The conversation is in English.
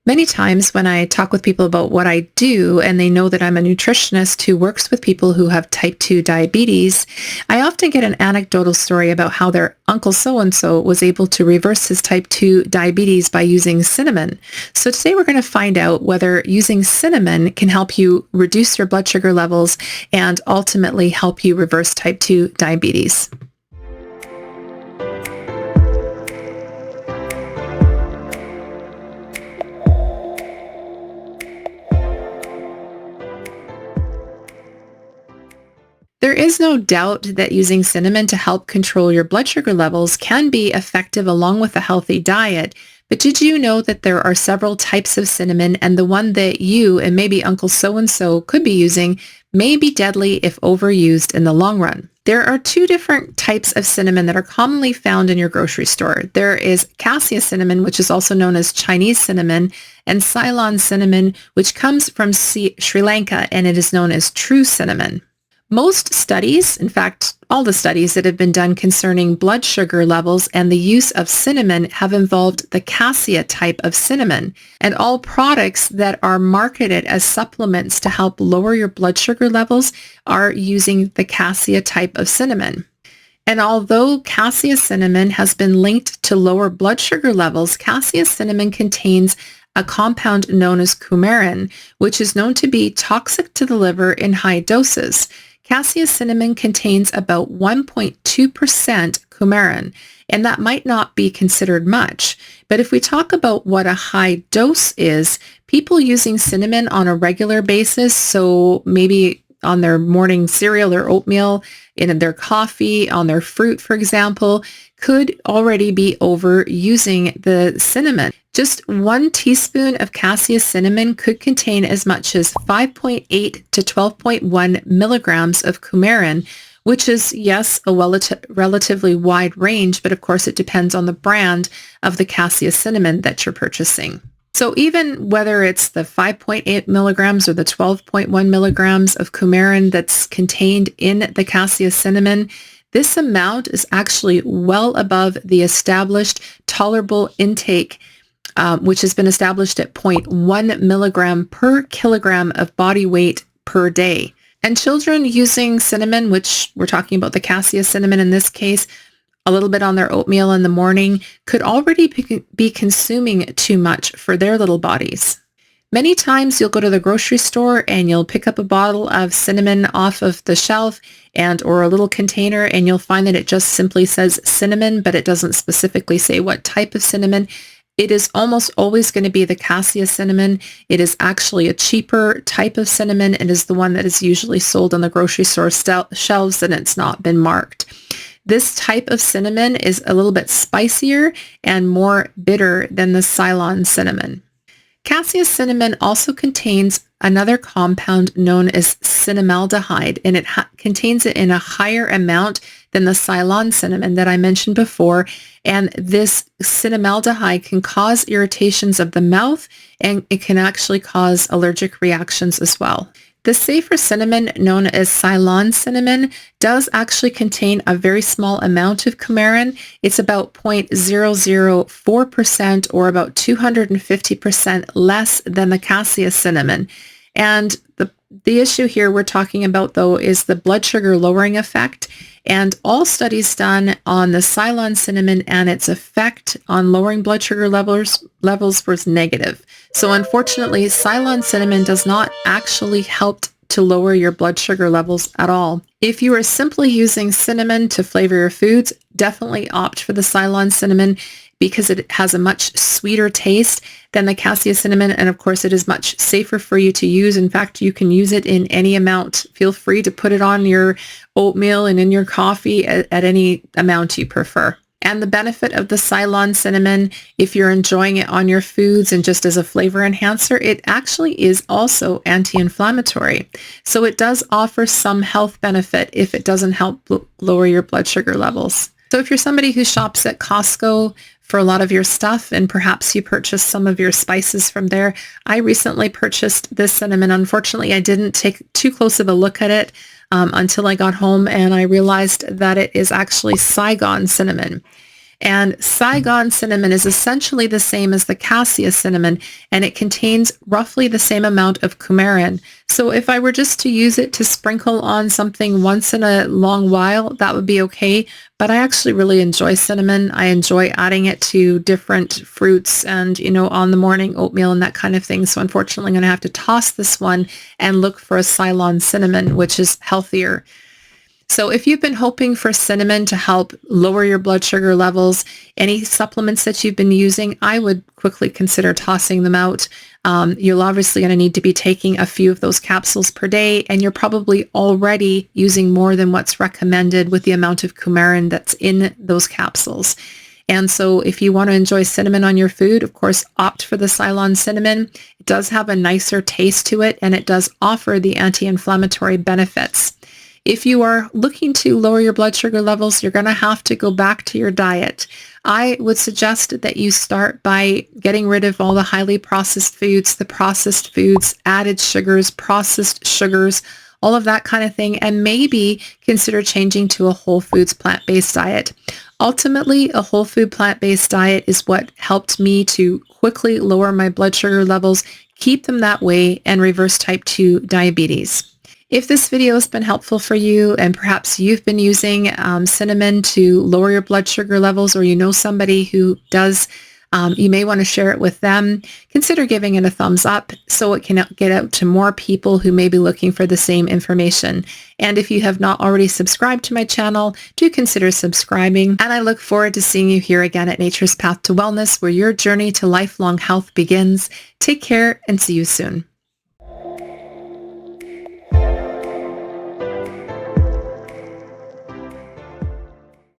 Many times when I talk with people about what I do and they know that I'm a nutritionist who works with people who have type 2 diabetes, I often get an anecdotal story about how their uncle so-and-so was able to reverse his type 2 diabetes by using cinnamon. So today we're going to find out whether using cinnamon can help you reduce your blood sugar levels and ultimately help you reverse type 2 diabetes. There is no doubt that using cinnamon to help control your blood sugar levels can be effective along with a healthy diet. But did you know that there are several types of cinnamon, and the one that you and maybe Uncle so-and-so could be using may be deadly if overused in the long run? There are two different types of cinnamon that are commonly found in your grocery store. There is cassia cinnamon, which is also known as Chinese cinnamon, and Ceylon cinnamon, which comes from Sri Lanka, and it is known as true cinnamon. Most studies, in fact, all the studies that have been done concerning blood sugar levels and the use of cinnamon have involved the cassia type of cinnamon. And all products that are marketed as supplements to help lower your blood sugar levels are using the cassia type of cinnamon. And although cassia cinnamon has been linked to lower blood sugar levels, cassia cinnamon contains a compound known as Cumarin, which is known to be toxic to the liver in high doses. Cassia cinnamon contains about 1.2% Cumarin, and that might not be considered much. But if we talk about what a high dose is, people using cinnamon on a regular basis, so maybe on their morning cereal or oatmeal, in their coffee, on their fruit, for example, could already be overusing the cinnamon. Just 1 teaspoon of cassia cinnamon could contain as much as 5.8 to 12.1 milligrams of Cumarin, which is, yes, a relatively wide range, but of course it depends on the brand of the cassia cinnamon that you're purchasing. So even whether it's the 5.8 milligrams or the 12.1 milligrams of Cumarin that's contained in the cassia cinnamon, this amount is actually well above the established tolerable intake, which has been established at zero point 0.1 milligram per kilogram of body weight per day. And children using cinnamon, which we're talking about the cassia cinnamon in this case, a little bit on their oatmeal in the morning, could already be consuming too much for their little bodies. Many times you'll go to the grocery store and you'll pick up a bottle of cinnamon off of the shelf or a little container, and you'll find that it just simply says cinnamon, but it doesn't specifically say what type of cinnamon. It is almost always going to be the cassia cinnamon. It is actually a cheaper type of cinnamon. It is the one that is usually sold on the grocery store shelves, and it's not been marked. This type of cinnamon is a little bit spicier and more bitter than the Ceylon cinnamon. Cassia cinnamon also contains another compound known as cinnamaldehyde, and it contains it in a higher amount than the Ceylon cinnamon that I mentioned before. And this cinnamaldehyde can cause irritations of the mouth, and it can actually cause allergic reactions as well. The safer cinnamon, known as Ceylon cinnamon, does actually contain a very small amount of Cumarin. It's about 0.004% or about 250% less than the cassia cinnamon. And the issue here we're talking about, though, is the blood sugar lowering effect. And all studies done on the Ceylon cinnamon and its effect on lowering blood sugar levels was negative. So unfortunately, Ceylon cinnamon does not actually help to lower your blood sugar levels at all. If you are simply using cinnamon to flavor your foods, definitely opt for the Ceylon cinnamon because it has a much sweeter taste than the cassia cinnamon. And of course, it is much safer for you to use. In fact, you can use it in any amount. Feel free to put it on your oatmeal and in your coffee at any amount you prefer. And the benefit of the Ceylon cinnamon, if you're enjoying it on your foods and just as a flavor enhancer, it actually is also anti-inflammatory. So it does offer some health benefit if it doesn't help lower your blood sugar levels. So if you're somebody who shops at Costco for a lot of your stuff and perhaps you purchase some of your spices from there, I recently purchased this cinnamon. Unfortunately, I didn't take too close of a look at it until I got home, and I realized that it is actually Saigon cinnamon. And Saigon cinnamon is essentially the same as the cassia cinnamon, and it contains roughly the same amount of cumarin. So if I were just to use it to sprinkle on something once in a long while, that would be okay. But I actually really enjoy cinnamon. I enjoy adding it to different fruits and, on the morning oatmeal and that kind of thing. So unfortunately, I'm going to have to toss this one and look for a Ceylon cinnamon, which is healthier. So if you've been hoping for cinnamon to help lower your blood sugar levels, any supplements that you've been using, I would quickly consider tossing them out. You're obviously going to need to be taking a few of those capsules per day, and you're probably already using more than what's recommended with the amount of cumarin that's in those capsules. And so if you want to enjoy cinnamon on your food, of course, opt for the Ceylon cinnamon. It does have a nicer taste to it, and it does offer the anti-inflammatory benefits. If you are looking to lower your blood sugar levels, you're going to have to go back to your diet. I would suggest that you start by getting rid of all the highly processed foods, the processed foods, added sugars, processed sugars, all of that kind of thing, and maybe consider changing to a whole foods plant-based diet. Ultimately, a whole food plant-based diet is what helped me to quickly lower my blood sugar levels, keep them that way, and reverse type 2 diabetes. If this video has been helpful for you and perhaps you've been using cinnamon to lower your blood sugar levels, or you know somebody who does, you may want to share it with them. Consider giving it a thumbs up so it can get out to more people who may be looking for the same information. And if you have not already subscribed to my channel, do consider subscribing. And I look forward to seeing you here again at Nature's Path to Wellness, where your journey to lifelong health begins. Take care and see you soon.